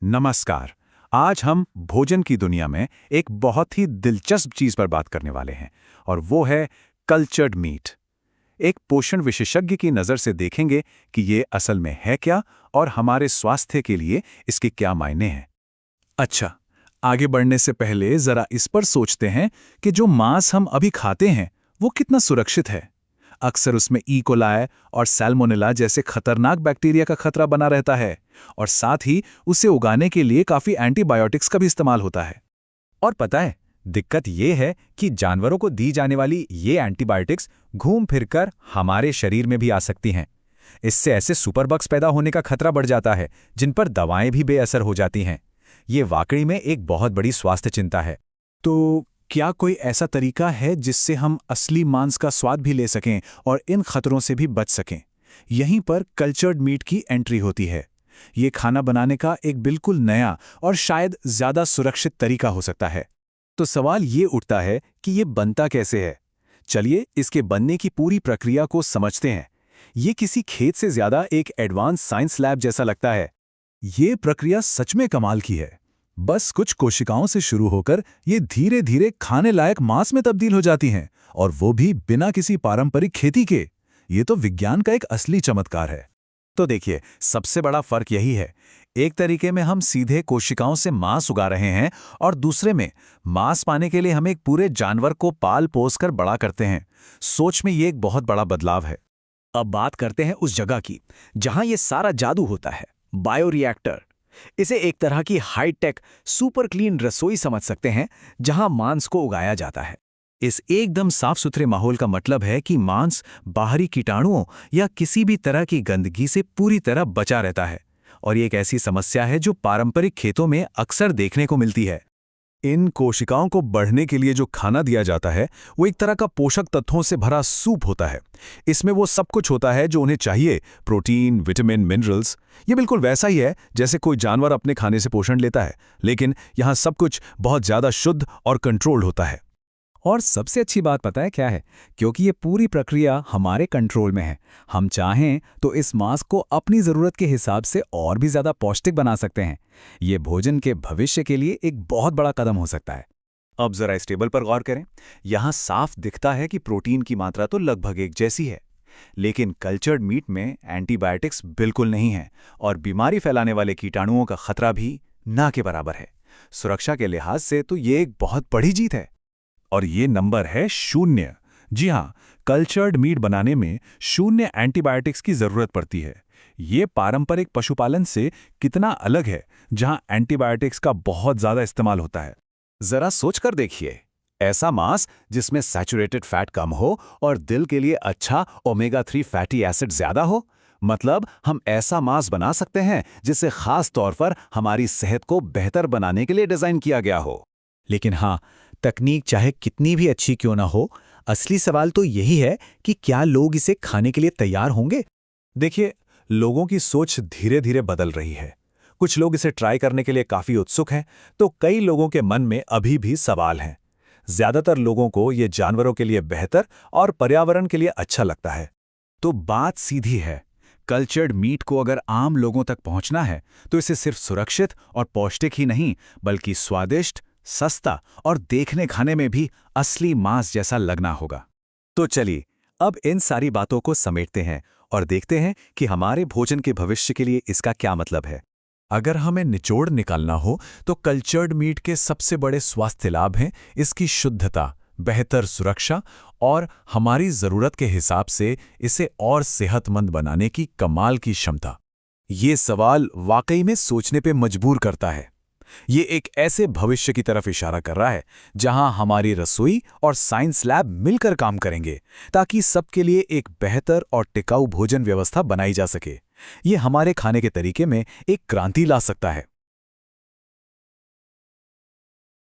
नमस्कार। आज हम भोजन की दुनिया में एक बहुत ही दिलचस्प चीज पर बात करने वाले हैं और वो है कल्चर्ड मीट। एक पोषण विशेषज्ञ की नज़र से देखेंगे कि ये असल में है क्या और हमारे स्वास्थ्य के लिए इसके क्या मायने हैं। अच्छा, आगे बढ़ने से पहले जरा इस पर सोचते हैं कि जो मांस हम अभी खाते हैं वो कितना सुरक्षित है। अक्सर उसमें ई कोलाई और सैल्मोनेला जैसे खतरनाक बैक्टीरिया का खतरा बना रहता है और साथ ही उसे उगाने के लिए काफी एंटीबायोटिक्स का भी इस्तेमाल होता है। और पता है, दिक्कत ये है कि जानवरों को दी जाने वाली ये एंटीबायोटिक्स घूम फिरकर हमारे शरीर में भी आ सकती हैं। इससे ऐसे सुपरबग्स पैदा होने का खतरा बढ़ जाता है जिन पर दवाएं भी बेअसर हो जाती हैं। ये वाकई में एक बहुत बड़ी स्वास्थ्य चिंता है। तो क्या कोई ऐसा तरीका है जिससे हम असली मांस का स्वाद भी ले सकें और इन खतरों से भी बच सकें? यहीं पर कल्चर्ड मीट की एंट्री होती है। ये खाना बनाने का एक बिल्कुल नया और शायद ज्यादा सुरक्षित तरीका हो सकता है। तो सवाल ये उठता है कि ये बनता कैसे है। चलिए इसके बनने की पूरी प्रक्रिया को समझते हैं। ये किसी खेत से ज्यादा एक एडवांस साइंस लैब जैसा लगता है। ये प्रक्रिया सच में कमाल की है। बस कुछ कोशिकाओं से शुरू होकर ये धीरे धीरे खाने लायक मांस में तब्दील हो जाती हैं, और वो भी बिना किसी पारंपरिक खेती के। ये तो विज्ञान का एक असली चमत्कार है। तो देखिए, सबसे बड़ा फर्क यही है। एक तरीके में हम सीधे कोशिकाओं से मांस उगा रहे हैं और दूसरे में मांस पाने के लिए हम एक पूरे जानवर को पाल पोस कर बड़ा करते हैं। सोच में ये एक बहुत बड़ा बदलाव है। अब बात करते हैं उस जगह की जहां ये सारा जादू होता है, बायोरिएक्टर। इसे एक तरह की हाईटेक सुपर क्लीन रसोई समझ सकते हैं जहां मांस को उगाया जाता है। इस एकदम साफ सुथरे माहौल का मतलब है कि मांस बाहरी कीटाणुओं या किसी भी तरह की गंदगी से पूरी तरह बचा रहता है, और ये एक ऐसी समस्या है जो पारंपरिक खेतों में अक्सर देखने को मिलती है। इन कोशिकाओं को बढ़ने के लिए जो खाना दिया जाता है वो एक तरह का पोषक तत्वों से भरा सूप होता है। इसमें वो सब कुछ होता है जो उन्हें चाहिए, प्रोटीन, विटामिन, मिनरल्स। ये बिल्कुल वैसा ही है जैसे कोई जानवर अपने खाने से पोषण लेता है, लेकिन यहाँ सब कुछ बहुत ज़्यादा शुद्ध और कंट्रोल्ड होता है। और सबसे अच्छी बात पता है क्या है? क्योंकि ये पूरी प्रक्रिया हमारे कंट्रोल में है। हम चाहें तो इस मांस को अपनी ज़रूरत के हिसाब से और भी ज़्यादा पौष्टिक बना सकते हैं। ये भोजन के भविष्य के लिए एक बहुत बड़ा कदम हो सकता है। अब जरा इस टेबल पर गौर करें। यहाँ साफ दिखता है कि प्रोटीन की मात्रा तो लगभग एक जैसी है, लेकिन कल्चर्ड मीट में एंटीबायोटिक्स बिल्कुल नहीं है और बीमारी फैलाने वाले कीटाणुओं का खतरा भी ना के बराबर है। सुरक्षा के लिहाज से तो ये एक बहुत बड़ी जीत है। और ये नंबर है 0। जी हाँ, कल्चर्ड मीट बनाने में 0 एंटीबायोटिक्स की जरूरत पड़ती है। ये पारंपरिक पशुपालन से कितना अलग है जहां एंटीबायोटिक्स का बहुत ज्यादा इस्तेमाल होता है। जरा सोचकर देखिए, ऐसा मांस जिसमें सैचुरेटेड फैट कम हो और दिल के लिए अच्छा ओमेगा 3 फैटी एसिड ज्यादा हो। मतलब हम ऐसा मांस बना सकते हैं जिसे खास तौर पर हमारी सेहत को बेहतर बनाने के लिए डिजाइन किया गया हो। लेकिन हाँ, तकनीक चाहे कितनी भी अच्छी क्यों ना हो, असली सवाल तो यही है कि क्या लोग इसे खाने के लिए तैयार होंगे। देखिए, लोगों की सोच धीरे धीरे बदल रही है। कुछ लोग इसे ट्राई करने के लिए काफी उत्सुक हैं, तो कई लोगों के मन में अभी भी सवाल हैं। ज्यादातर लोगों को ये जानवरों के लिए बेहतर और पर्यावरण के लिए अच्छा लगता है। तो बात सीधी है, कल्चर्ड मीट को अगर आम लोगों तक पहुंचना है तो इसे सिर्फ सुरक्षित और पौष्टिक ही नहीं, बल्कि स्वादिष्ट, सस्ता और देखने खाने में भी असली मांस जैसा लगना होगा। तो चलिए अब इन सारी बातों को समेटते हैं और देखते हैं कि हमारे भोजन के भविष्य के लिए इसका क्या मतलब है। अगर हमें निचोड़ निकालना हो तो कल्चर्ड मीट के सबसे बड़े स्वास्थ्य लाभ हैं इसकी शुद्धता, बेहतर सुरक्षा और हमारी ज़रूरत के हिसाब से इसे और सेहतमंद बनाने की कमाल की क्षमता। ये सवाल वाकई में सोचने पे मजबूर करता है। ये एक ऐसे भविष्य की तरफ इशारा कर रहा है जहां हमारी रसोई और साइंस लैब मिलकर काम करेंगे ताकि सबके लिए एक बेहतर और टिकाऊ भोजन व्यवस्था बनाई जा सके। ये हमारे खाने के तरीके में एक क्रांति ला सकता है।